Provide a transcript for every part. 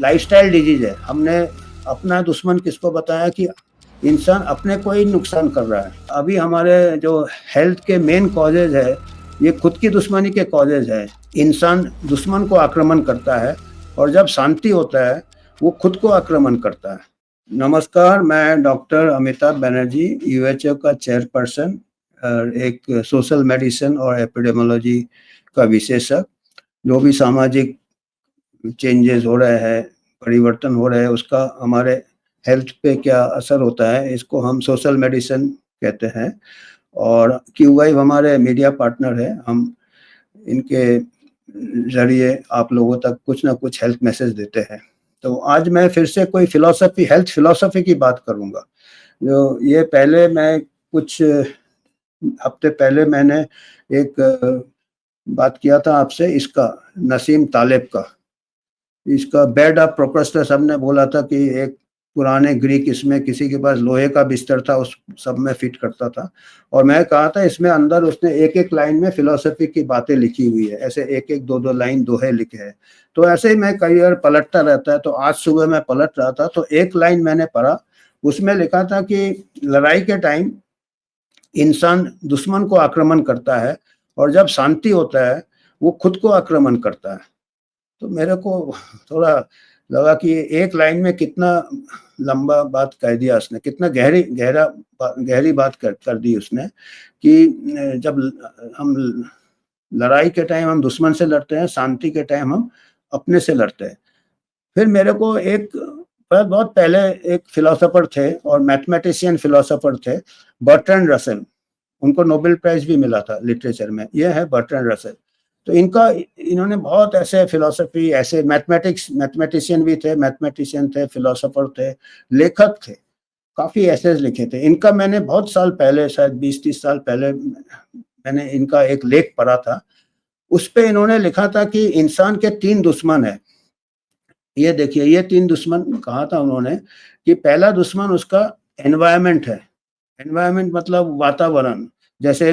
Lifestyle disease है। हमने अपना दुश्मन किसको बताया कि इंसान अपने को ही नुकसान कर रहा है। अभी हमारे जो हेल्थ के मेन कॉजेज है, ये खुद की दुश्मनी के कॉजेज है। इंसान दुश्मन को आक्रमण करता है और जब शांति होता है वो खुद को आक्रमण करता है। नमस्कार, मैं डॉक्टर अमिताभ बनर्जी, यूएचओ का चेयरपर्सन और एक सोशल मेडिसिन और एपिडेमियोलॉजी का विशेषज्ञ। जो भी सामाजिक चेंजेस हो रहे हैं, परिवर्तन हो रहे हैं, उसका हमारे हेल्थ पे क्या असर होता है, इसको हम सोशल मेडिसिन कहते हैं। और क्यूवाइव हमारे मीडिया पार्टनर है। हम इनके ज़रिए आप लोगों तक कुछ ना कुछ हेल्थ मैसेज देते हैं। तो आज मैं फिर से कोई फिलॉसफी, हेल्थ फिलॉसफी की बात करूँगा। जो ये पहले मैं कुछ हफ्ते पहले मैंने एक बात किया था आपसे, इसका नसीम तालेब का, इसका बेड ऑफ प्रोक्रेस्टिनेशन। हमने बोला था कि एक पुराने ग्रीक, इसमें किसी के पास लोहे का बिस्तर था, उस सब में फिट करता था। और मैं कहा था इसमें अंदर उसने एक एक लाइन में फिलॉसफी की बातें लिखी हुई है, ऐसे एक एक दो दो लाइन दोहे लिखे हैं। तो ऐसे ही मैं कई बार पलटता रहता है। तो आज सुबह मैं पलट रहा था तो एक लाइन मैंने पढ़ा, उसमें लिखा था कि लड़ाई के टाइम इंसान दुश्मन को आक्रमण करता है और जब शांति होता है वो खुद को आक्रमण करता है। तो मेरे को थोड़ा लगा कि एक लाइन में कितना लंबा बात कह दिया उसने, कितना गहरी बात कर दी उसने कि जब हम लड़ाई के टाइम हम दुश्मन से लड़ते हैं, शांति के टाइम हम अपने से लड़ते हैं। फिर मेरे को एक बहुत पहले एक फिलोसोफर थे और मैथमेटिशियन फिलोसोफर थे, बर्ट्रैंड रसेल। उनको नोबेल प्राइज भी मिला था लिटरेचर में। ये है बर्ट्रैंड रसेल। तो इन्होंने बहुत ऐसे फिलोसफी, ऐसे मैथमेटिशियन भी थे, मैथमेटिशियन थे, फिलोसोफर थे, लेखक थे, काफ़ी एसेज लिखे थे। इनका मैंने बहुत साल पहले, शायद 20-30 साल पहले मैंने इनका एक लेख पढ़ा था। उस पे इन्होंने लिखा था कि इंसान के 3 दुश्मन हैं। ये देखिए, ये 3 दुश्मन कहा था उन्होंने कि पहला दुश्मन उसका एनवायरनमेंट है। एनवायरनमेंट मतलब वातावरण। जैसे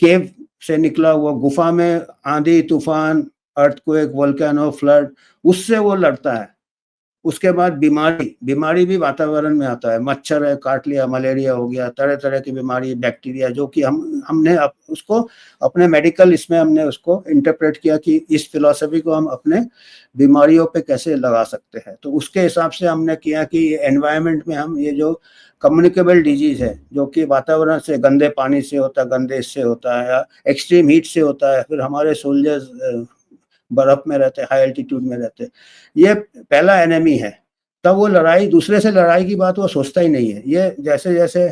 केव से निकला हुआ, गुफा में आंधी तूफान, अर्थक्वेक, वोल्केनो, फ्लड, उससे वो लड़ता है। उसके बाद बीमारी भी वातावरण में आता है। मच्छर है, काट लिया, मलेरिया हो गया, तरह तरह की बीमारी, बैक्टीरिया, जो कि हमने उसको अपने मेडिकल इसमें हमने उसको इंटरप्रेट किया कि इस फिलॉसफी को हम अपने बीमारियों पे कैसे लगा सकते हैं। तो उसके हिसाब से हमने किया कि एनवायरनमेंट में हम ये जो कम्युनिकेबल डिजीज है, जो कि वातावरण से, गंदे पानी से होता है, गंदे इससे होता है, या एक्सट्रीम हीट से होता है, फिर हमारे सोल्जर्स बर्फ में रहते हैं, हाई एल्टीट्यूड में रहते हैं, ये पहला एनिमी है। तब वो लड़ाई, दूसरे से लड़ाई की बात वो सोचता ही नहीं है। ये जैसे जैसे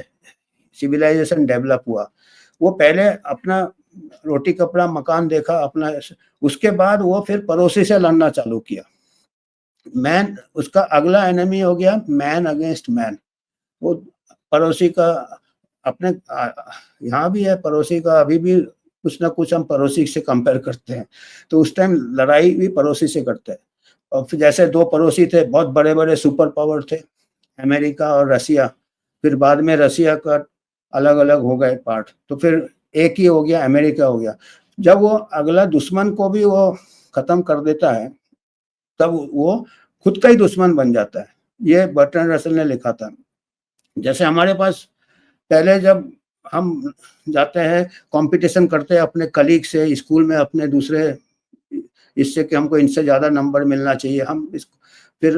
सिविलाइजेशन डेवलप हुआ, वो पहले अपना रोटी कपड़ा मकान देखा अपना, उसके बाद वो फिर पड़ोसी से लड़ना चालू किया। मैन, उसका अगला एनिमी हो गया मैन अगेंस्ट मैन। वो पड़ोसी का अपने यहाँ भी है, पड़ोसी का अभी भी कुछ ना कुछ हम पड़ोसी से कंपेयर करते हैं। तो उस टाइम लड़ाई भी पड़ोसी से करते हैं। और फिर जैसे 2 पड़ोसी थे, बहुत बड़े-बड़े सुपर पावर थे, अमेरिका और रसिया। फिर बाद में रसिया का अलग-अलग हो गए पार्ट, तो फिर एक ही हो गया, अमेरिका हो गया। जब वो अगला दुश्मन को भी वो खत्म कर देता है, तब वो खुद का ही दुश्मन बन जाता है। ये बर्ट्रैंड रसेल ने लिखा था। जैसे हमारे पास पहले जब हम जाते हैं, कंपटीशन करते हैं अपने कलीग से, स्कूल में अपने दूसरे, इससे कि हमको इनसे ज़्यादा नंबर मिलना चाहिए, हम इस फिर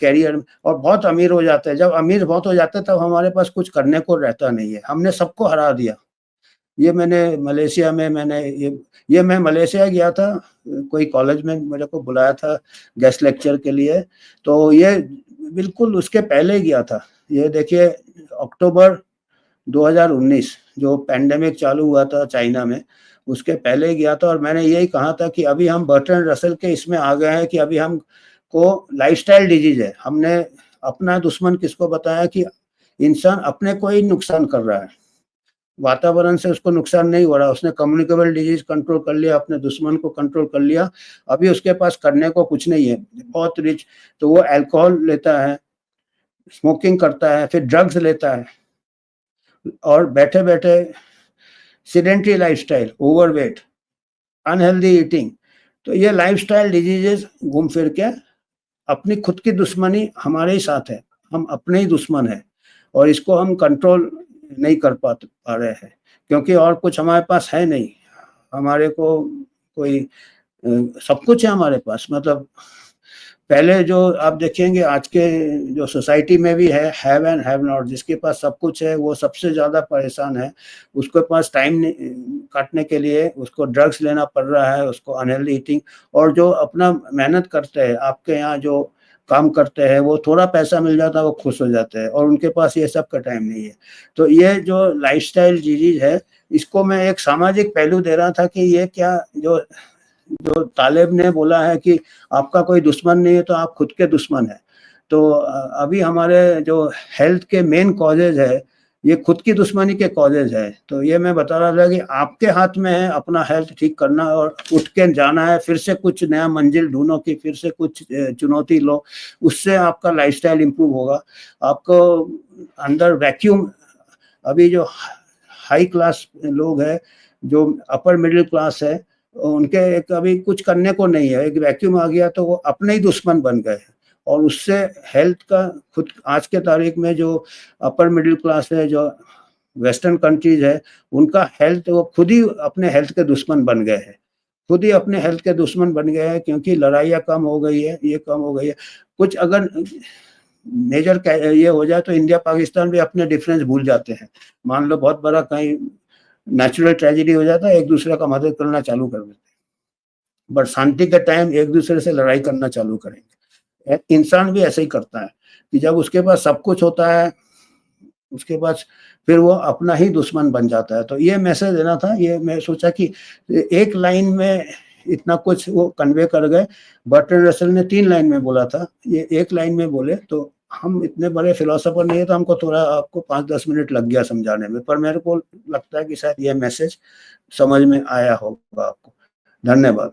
करियर, और बहुत अमीर हो जाते हैं। जब अमीर बहुत हो जाते हैं तब हमारे पास कुछ करने को रहता नहीं है, हमने सबको हरा दिया। ये मैंने मलेशिया में मैंने ये मैं मलेशिया गया था, कोई कॉलेज में मेरे को बुलाया था गेस्ट लेक्चर के लिए। तो ये बिल्कुल उसके पहले ही गया था। ये देखिए, अक्टूबर 2019 जो पैंडेमिक चालू हुआ था चाइना में, उसके पहले ही गया था। और मैंने यही कहा था कि अभी हम बर्ट्रैंड रसेल के इसमें आ गए हैं कि अभी हमको लाइफस्टाइल डिजीज है। हमने अपना दुश्मन किसको बताया कि इंसान अपने को ही नुकसान कर रहा है, वातावरण से उसको नुकसान नहीं हो रहा। उसने कम्युनिकेबल डिजीज कंट्रोल कर लिया, अपने दुश्मन को कंट्रोल कर लिया। अभी उसके पास करने को कुछ नहीं है, बहुत रिच। तो वो अल्कोहल लेता है, स्मोकिंग करता है, फिर ड्रग्स लेता है, और बैठे-बैठे sedentary lifestyle, overweight, unhealthy eating. तो ये लाइफस्टाइल डिजीजेस घूम फिर के अपनी खुद की दुश्मनी हमारे ही साथ है, हम अपने ही दुश्मन हैं और इसको हम कंट्रोल नहीं कर पा रहे हैं, क्योंकि और कुछ हमारे पास है नहीं। हमारे को कोई सब कुछ है हमारे पास, मतलब पहले जो आप देखेंगे आज के जो सोसाइटी में भी है, हैव एंड हैव नॉट, जिसके पास सब कुछ है वो सबसे ज़्यादा परेशान है। उसके पास टाइम काटने के लिए उसको ड्रग्स लेना पड़ रहा है, उसको अनहेल्दी ईटिंग, और जो अपना मेहनत करते हैं, आपके यहाँ जो काम करते हैं, वो थोड़ा पैसा मिल जाता है वो खुश हो जाते हैं, और उनके पास ये सब का टाइम नहीं है। तो ये जो लाइफ़स्टाइल चीज़ है, इसको मैं एक सामाजिक पहलू दे रहा था कि ये क्या जो जो तालिब ने बोला है कि आपका कोई दुश्मन नहीं है तो आप खुद के दुश्मन हैं। तो अभी हमारे जो हेल्थ के मेन कॉजेज़ है, ये खुद की दुश्मनी के कॉजेज़ है। तो ये मैं बता रहा था कि आपके हाथ में है अपना हेल्थ ठीक करना और उठ के जाना है, फिर से कुछ नया मंजिल ढूँढो कि फिर से कुछ चुनौती लो, उससे आपका लाइफ़स्टाइल इम्प्रूव होगा। आपको अंदर वैक्यूम, अभी जो हाई क्लास लोग हैं, जो अपर मिडिल क्लास है, उनके एक अभी कुछ करने को नहीं है, एक वैक्यूम आ गया तो वो अपने ही दुश्मन बन गए हैं, और उससे हेल्थ का खुद आज के तारीख में जो अपर मिडिल क्लास है, जो वेस्टर्न कंट्रीज़ है, उनका हेल्थ वो खुद ही अपने हेल्थ के दुश्मन बन गए हैं। खुद ही अपने हेल्थ के दुश्मन बन गए हैं, क्योंकि लड़ाइयाँ कम हो गई है, ये कम हो गई है। कुछ अगर मेजर ये हो जाए तो इंडिया पाकिस्तान भी अपने डिफरेंस भूल जाते हैं। मान लो बहुत बड़ा कहीं नेचुरल ट्रेजेडी हो जाता है, एक दूसरे का मदद करना चालू कर देते हैं, बट शांति के टाइम एक दूसरे से लड़ाई करना चालू करेंगे। इंसान भी ऐसे ही करता है कि जब उसके पास सब कुछ होता है, उसके पास फिर वो अपना ही दुश्मन बन जाता है। तो ये मैसेज देना था, ये मैं सोचा कि एक लाइन में इतना कुछ वो कन्वे कर गए। बर्ट्रैंड रसल ने 3 लाइन में बोला था, ये एक लाइन में बोले, तो हम इतने बड़े फिलोसोफर नहीं है, तो हमको थोड़ा आपको 5-10 मिनट लग गया समझाने में, पर मेरे को लगता है कि शायद ये मैसेज समझ में आया होगा आपको। धन्यवाद।